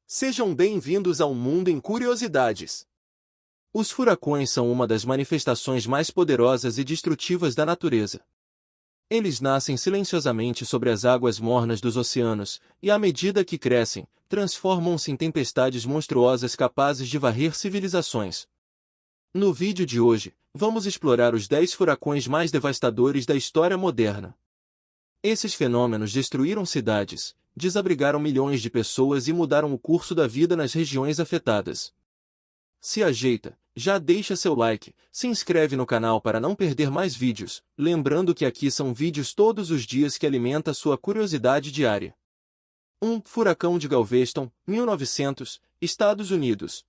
Sejam bem-vindos ao Mundo em Curiosidades. Os furacões são uma das manifestações mais poderosas e destrutivas da natureza. Eles nascem silenciosamente sobre as águas mornas dos oceanos, e à medida que crescem, transformam-se em tempestades monstruosas capazes de varrer civilizações. No vídeo de hoje, vamos explorar os 10 furacões mais devastadores da história moderna. Esses fenômenos destruíram cidades, desabrigaram milhões de pessoas e mudaram o curso da vida nas regiões afetadas. Se ajeita, já deixa seu like, se inscreve no canal para não perder mais vídeos, lembrando que aqui são vídeos todos os dias que alimenta sua curiosidade diária. 1. Furacão de Galveston, 1900, Estados Unidos.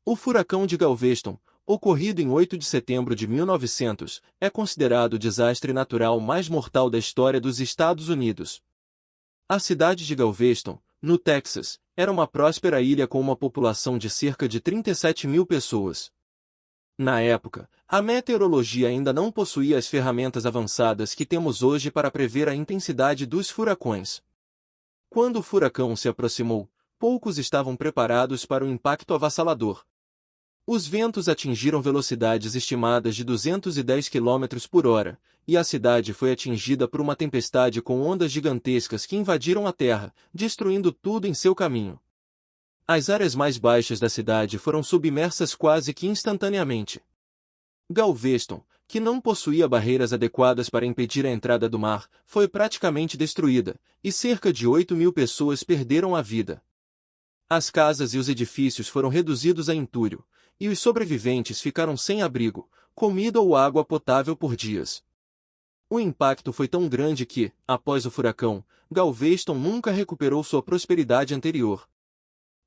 O furacão de Galveston, ocorrido em 8 de setembro de 1900, é considerado o desastre natural mais mortal da história dos Estados Unidos. A cidade de Galveston, no Texas, era uma próspera ilha com uma população de cerca de 37 mil pessoas. Na época, a meteorologia ainda não possuía as ferramentas avançadas que temos hoje para prever a intensidade dos furacões. Quando o furacão se aproximou, poucos estavam preparados para o impacto avassalador. Os ventos atingiram velocidades estimadas de 210 km por hora, e a cidade foi atingida por uma tempestade com ondas gigantescas que invadiram a terra, destruindo tudo em seu caminho. As áreas mais baixas da cidade foram submersas quase que instantaneamente. Galveston, que não possuía barreiras adequadas para impedir a entrada do mar, foi praticamente destruída, e cerca de 8 mil pessoas perderam a vida. As casas e os edifícios foram reduzidos a entulho, e os sobreviventes ficaram sem abrigo, comida ou água potável por dias. O impacto foi tão grande que, após o furacão, Galveston nunca recuperou sua prosperidade anterior.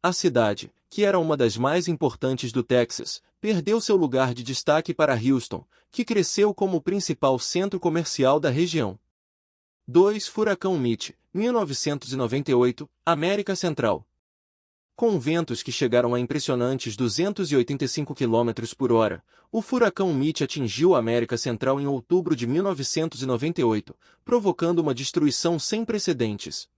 A cidade, que era uma das mais importantes do Texas, perdeu seu lugar de destaque para Houston, que cresceu como o principal centro comercial da região. 2. Furacão Mitch, 1998, América Central. Com ventos que chegaram a impressionantes 285 km por hora, o furacão Mitch atingiu a América Central em outubro de 1998, provocando uma destruição sem precedentes.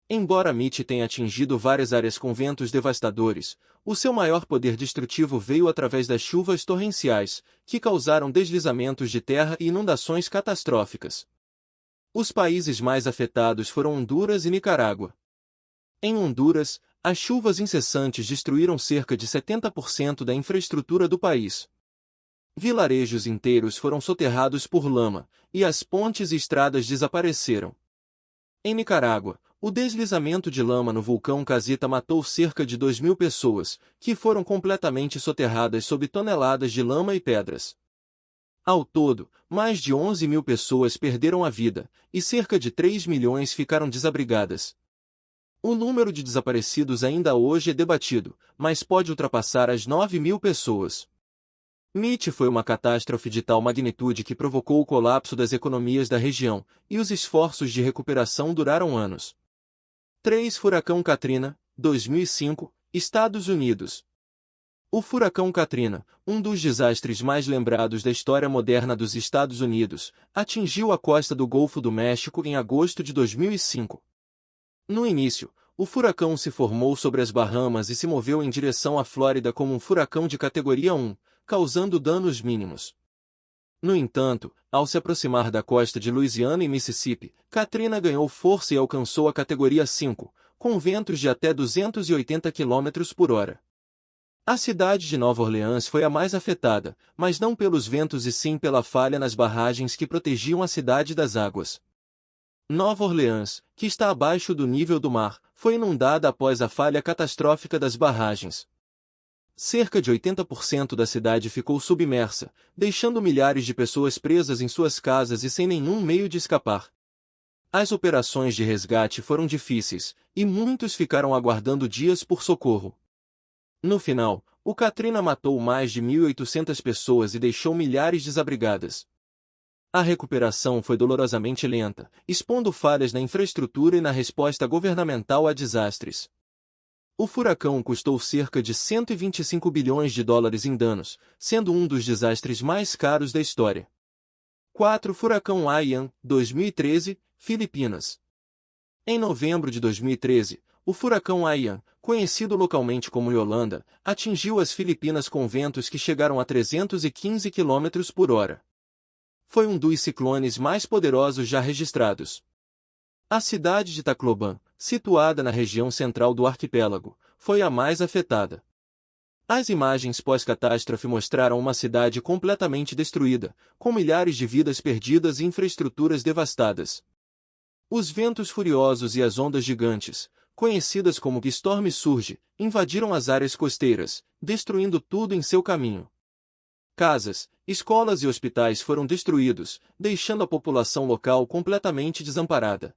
Embora Mitch tenha atingido várias áreas com ventos devastadores, o seu maior poder destrutivo veio através das chuvas torrenciais, que causaram deslizamentos de terra e inundações catastróficas. Os países mais afetados foram Honduras e Nicarágua. Em Honduras, as chuvas incessantes destruíram cerca de 70% da infraestrutura do país. Vilarejos inteiros foram soterrados por lama, e as pontes e estradas desapareceram. Em Nicarágua, o deslizamento de lama no vulcão Casita matou cerca de 2.000 pessoas, que foram completamente soterradas sob toneladas de lama e pedras. Ao todo, mais de 11 mil pessoas perderam a vida, e cerca de 3 milhões ficaram desabrigadas. O número de desaparecidos ainda hoje é debatido, mas pode ultrapassar as 9 mil pessoas. Mitch foi uma catástrofe de tal magnitude que provocou o colapso das economias da região, e os esforços de recuperação duraram anos. 3. Furacão Katrina, 2005, Estados Unidos. O furacão Katrina, um dos desastres mais lembrados da história moderna dos Estados Unidos, atingiu a costa do Golfo do México em agosto de 2005. No início, o furacão se formou sobre as Bahamas e se moveu em direção à Flórida como um furacão de categoria 1, causando danos mínimos. No entanto, ao se aproximar da costa de Louisiana e Mississippi, Katrina ganhou força e alcançou a categoria 5, com ventos de até 280 km por hora. A cidade de Nova Orleans foi a mais afetada, mas não pelos ventos e sim pela falha nas barragens que protegiam a cidade das águas. Nova Orleans, que está abaixo do nível do mar, foi inundada após a falha catastrófica das barragens. Cerca de 80% da cidade ficou submersa, deixando milhares de pessoas presas em suas casas e sem nenhum meio de escapar. As operações de resgate foram difíceis, e muitos ficaram aguardando dias por socorro. No final, o Katrina matou mais de 1.800 pessoas e deixou milhares desabrigadas. A recuperação foi dolorosamente lenta, expondo falhas na infraestrutura e na resposta governamental a desastres. O furacão custou cerca de 125 bilhões de dólares em danos, sendo um dos desastres mais caros da história. 4. Furacão Haiyan, 2013, Filipinas. Em novembro de 2013, o furacão Haiyan, conhecido localmente como Yolanda, atingiu as Filipinas com ventos que chegaram a 315 km por hora. Foi um dos ciclones mais poderosos já registrados. A cidade de Tacloban, situada na região central do arquipélago, foi a mais afetada. As imagens pós-catástrofe mostraram uma cidade completamente destruída, com milhares de vidas perdidas e infraestruturas devastadas. Os ventos furiosos e as ondas gigantes, conhecidas como Storm Surge, invadiram as áreas costeiras, destruindo tudo em seu caminho. Casas, escolas e hospitais foram destruídos, deixando a população local completamente desamparada.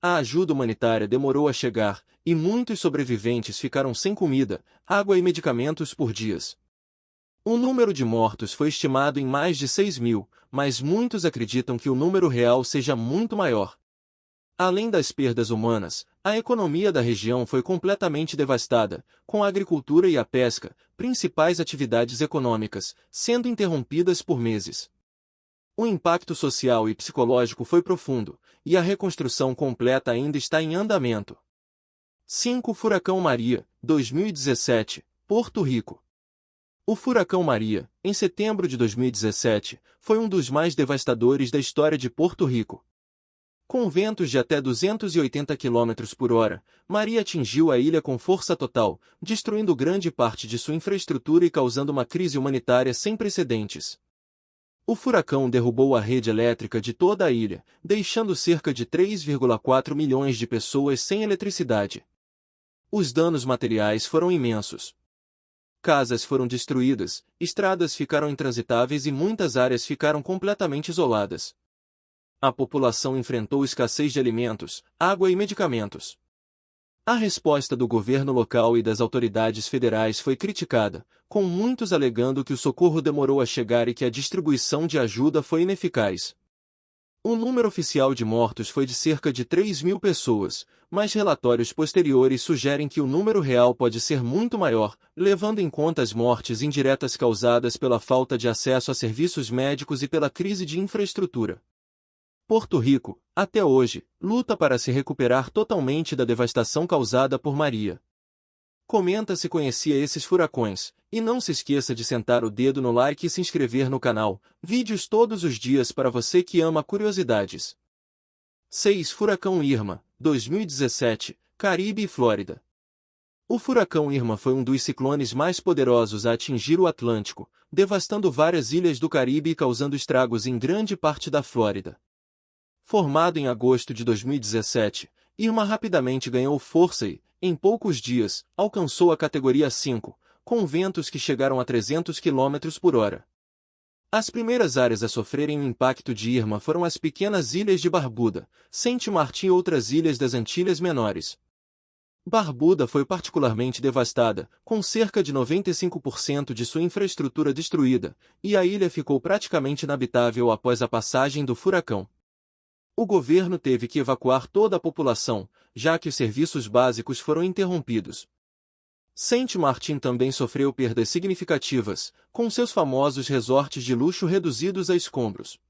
A ajuda humanitária demorou a chegar, e muitos sobreviventes ficaram sem comida, água e medicamentos por dias. O número de mortos foi estimado em mais de 6.000, mas muitos acreditam que o número real seja muito maior. Além das perdas humanas, a economia da região foi completamente devastada, com a agricultura e a pesca, principais atividades econômicas, sendo interrompidas por meses. O impacto social e psicológico foi profundo, e a reconstrução completa ainda está em andamento. 5. Furacão Maria, 2017, Porto Rico. O furacão Maria, em setembro de 2017, foi um dos mais devastadores da história de Porto Rico. Com ventos de até 280 km por hora, Maria atingiu a ilha com força total, destruindo grande parte de sua infraestrutura e causando uma crise humanitária sem precedentes. O furacão derrubou a rede elétrica de toda a ilha, deixando cerca de 3,4 milhões de pessoas sem eletricidade. Os danos materiais foram imensos. Casas foram destruídas, estradas ficaram intransitáveis e muitas áreas ficaram completamente isoladas. A população enfrentou escassez de alimentos, água e medicamentos. A resposta do governo local e das autoridades federais foi criticada, com muitos alegando que o socorro demorou a chegar e que a distribuição de ajuda foi ineficaz. O número oficial de mortos foi de cerca de 3.000 pessoas, mas relatórios posteriores sugerem que o número real pode ser muito maior, levando em conta as mortes indiretas causadas pela falta de acesso a serviços médicos e pela crise de infraestrutura. Porto Rico, até hoje, luta para se recuperar totalmente da devastação causada por Maria. Comenta se conhecia esses furacões, e não se esqueça de sentar o dedo no like e se inscrever no canal, vídeos todos os dias para você que ama curiosidades. 6. Furacão Irma, 2017, Caribe e Flórida. O furacão Irma foi um dos ciclones mais poderosos a atingir o Atlântico, devastando várias ilhas do Caribe e causando estragos em grande parte da Flórida. Formado em agosto de 2017, Irma rapidamente ganhou força e, em poucos dias, alcançou a categoria 5, com ventos que chegaram a 300 km por hora. As primeiras áreas a sofrerem o impacto de Irma foram as pequenas ilhas de Barbuda, Saint Martin e outras ilhas das Antilhas Menores. Barbuda foi particularmente devastada, com cerca de 95% de sua infraestrutura destruída, e a ilha ficou praticamente inabitável após a passagem do furacão. O governo teve que evacuar toda a população, já que os serviços básicos foram interrompidos. Saint Martin também sofreu perdas significativas, com seus famosos resorts de luxo reduzidos a escombros.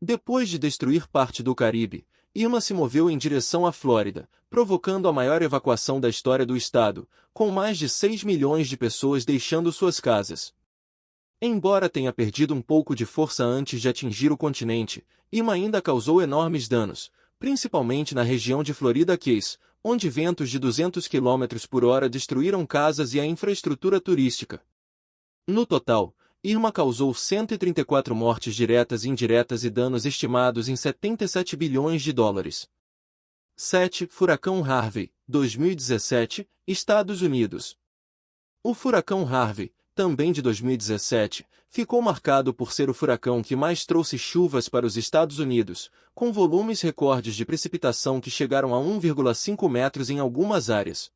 Depois de destruir parte do Caribe, Irma se moveu em direção à Flórida, provocando a maior evacuação da história do estado, com mais de 6 milhões de pessoas deixando suas casas. Embora tenha perdido um pouco de força antes de atingir o continente, Irma ainda causou enormes danos, principalmente na região de Florida Keys, onde ventos de 200 km por hora destruíram casas e a infraestrutura turística. No total, Irma causou 134 mortes diretas e indiretas e danos estimados em 77 bilhões de dólares. 7. Furacão Harvey, 2017, Estados Unidos. O furacão Harvey, também de 2017, ficou marcado por ser o furacão que mais trouxe chuvas para os Estados Unidos, com volumes recordes de precipitação que chegaram a 1,5 metros em algumas áreas.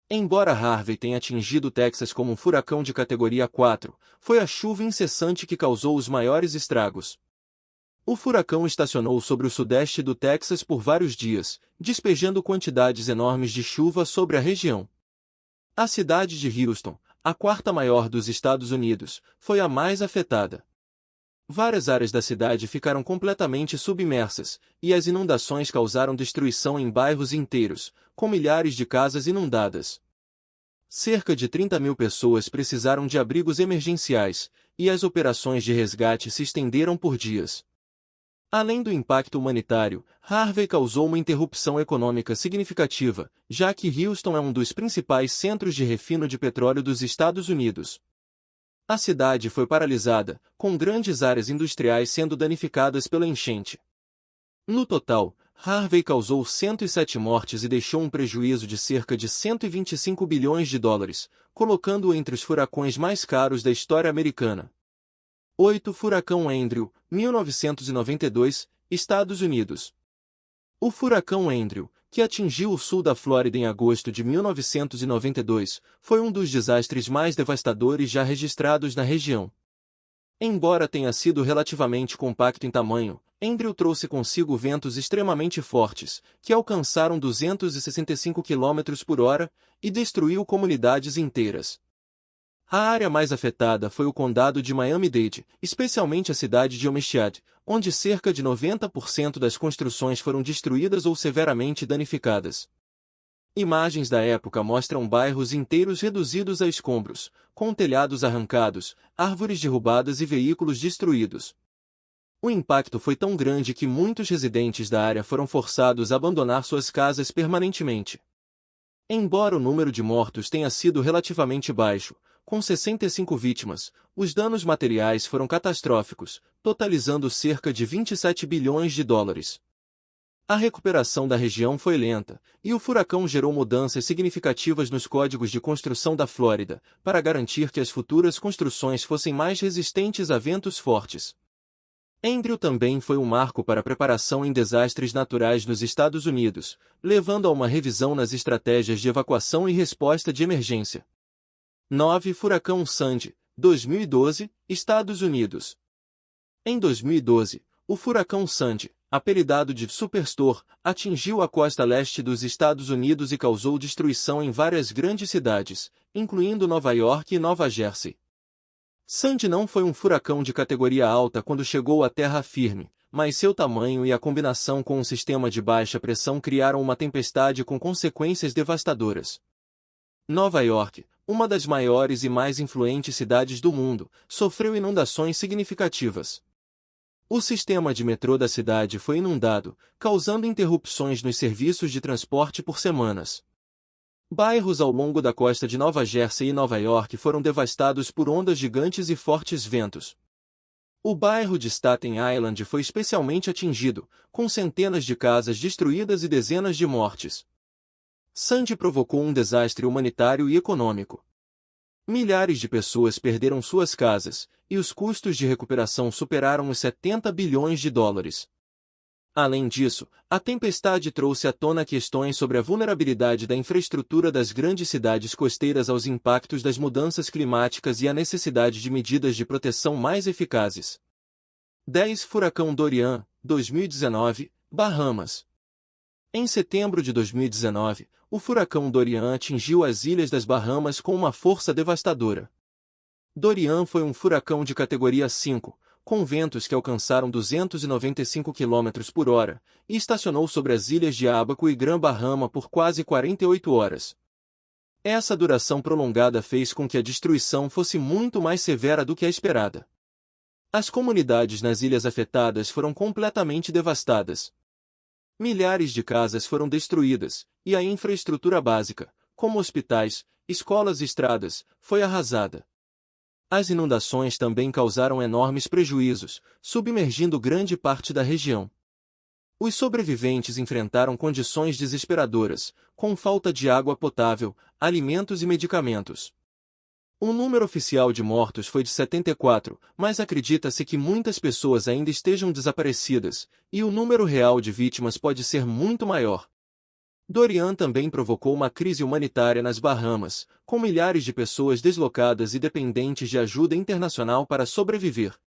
Embora Harvey tenha atingido o Texas como um furacão de categoria 4, foi a chuva incessante que causou os maiores estragos. O furacão estacionou sobre o sudeste do Texas por vários dias, despejando quantidades enormes de chuva sobre a região. A cidade de Houston, a quarta maior dos Estados Unidos, foi a mais afetada. Várias áreas da cidade ficaram completamente submersas, e as inundações causaram destruição em bairros inteiros, com milhares de casas inundadas. Cerca de 30.000 pessoas precisaram de abrigos emergenciais, e as operações de resgate se estenderam por dias. Além do impacto humanitário, Harvey causou uma interrupção econômica significativa, já que Houston é um dos principais centros de refino de petróleo dos Estados Unidos. A cidade foi paralisada, com grandes áreas industriais sendo danificadas pela enchente. No total, Harvey causou 107 mortes e deixou um prejuízo de cerca de 125 bilhões de dólares, colocando-o entre os furacões mais caros da história americana. 8. Furacão Andrew, 1992, Estados Unidos. O furacão Andrew, que atingiu o sul da Flórida em agosto de 1992, foi um dos desastres mais devastadores já registrados na região. Embora tenha sido relativamente compacto em tamanho, Andrew trouxe consigo ventos extremamente fortes, que alcançaram 265 km/h, e destruiu comunidades inteiras. A área mais afetada foi o condado de Miami-Dade, especialmente a cidade de Homestead, onde cerca de 90% das construções foram destruídas ou severamente danificadas. Imagens da época mostram bairros inteiros reduzidos a escombros, com telhados arrancados, árvores derrubadas e veículos destruídos. O impacto foi tão grande que muitos residentes da área foram forçados a abandonar suas casas permanentemente. Embora o número de mortos tenha sido relativamente baixo, com 65 vítimas, os danos materiais foram catastróficos, totalizando cerca de 27 bilhões de dólares. A recuperação da região foi lenta, e o furacão gerou mudanças significativas nos códigos de construção da Flórida, para garantir que as futuras construções fossem mais resistentes a ventos fortes. Andrew também foi um marco para a preparação em desastres naturais nos Estados Unidos, levando a uma revisão nas estratégias de evacuação e resposta de emergência. 9. Furacão Sandy, 2012, Estados Unidos. Em 2012, o furacão Sandy, apelidado de Superstorm, atingiu a costa leste dos Estados Unidos e causou destruição em várias grandes cidades, incluindo Nova York e Nova Jersey. Sandy não foi um furacão de categoria alta quando chegou à terra firme, mas seu tamanho e a combinação com um sistema de baixa pressão criaram uma tempestade com consequências devastadoras. Nova York, uma das maiores e mais influentes cidades do mundo, sofreu inundações significativas. O sistema de metrô da cidade foi inundado, causando interrupções nos serviços de transporte por semanas. Bairros ao longo da costa de Nova Jersey e Nova York foram devastados por ondas gigantes e fortes ventos. O bairro de Staten Island foi especialmente atingido, com centenas de casas destruídas e dezenas de mortes. Sandy provocou um desastre humanitário e econômico. Milhares de pessoas perderam suas casas, e os custos de recuperação superaram os 70 bilhões de dólares. Além disso, a tempestade trouxe à tona questões sobre a vulnerabilidade da infraestrutura das grandes cidades costeiras aos impactos das mudanças climáticas e a necessidade de medidas de proteção mais eficazes. 10. Furacão Dorian, 2019, Bahamas. Em setembro de 2019, o furacão Dorian atingiu as ilhas das Bahamas com uma força devastadora. Dorian foi um furacão de categoria 5, com ventos que alcançaram 295 km/h, e estacionou sobre as ilhas de Abaco e Gran-Bahama por quase 48 horas. Essa duração prolongada fez com que a destruição fosse muito mais severa do que a esperada. As comunidades nas ilhas afetadas foram completamente devastadas. Milhares de casas foram destruídas, e a infraestrutura básica, como hospitais, escolas e estradas, foi arrasada. As inundações também causaram enormes prejuízos, submergindo grande parte da região. Os sobreviventes enfrentaram condições desesperadoras, com falta de água potável, alimentos e medicamentos. O número oficial de mortos foi de 74, mas acredita-se que muitas pessoas ainda estejam desaparecidas, e o número real de vítimas pode ser muito maior. Dorian também provocou uma crise humanitária nas Bahamas, com milhares de pessoas deslocadas e dependentes de ajuda internacional para sobreviver.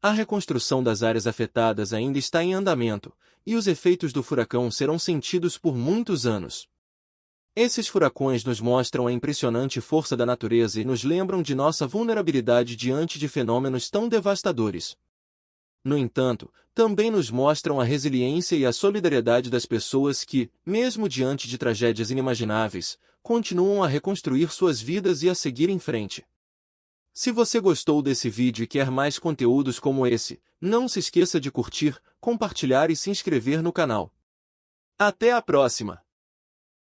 A reconstrução das áreas afetadas ainda está em andamento, e os efeitos do furacão serão sentidos por muitos anos. Esses furacões nos mostram a impressionante força da natureza e nos lembram de nossa vulnerabilidade diante de fenômenos tão devastadores. No entanto, também nos mostram a resiliência e a solidariedade das pessoas que, mesmo diante de tragédias inimagináveis, continuam a reconstruir suas vidas e a seguir em frente. Se você gostou desse vídeo e quer mais conteúdos como esse, não se esqueça de curtir, compartilhar e se inscrever no canal. Até a próxima!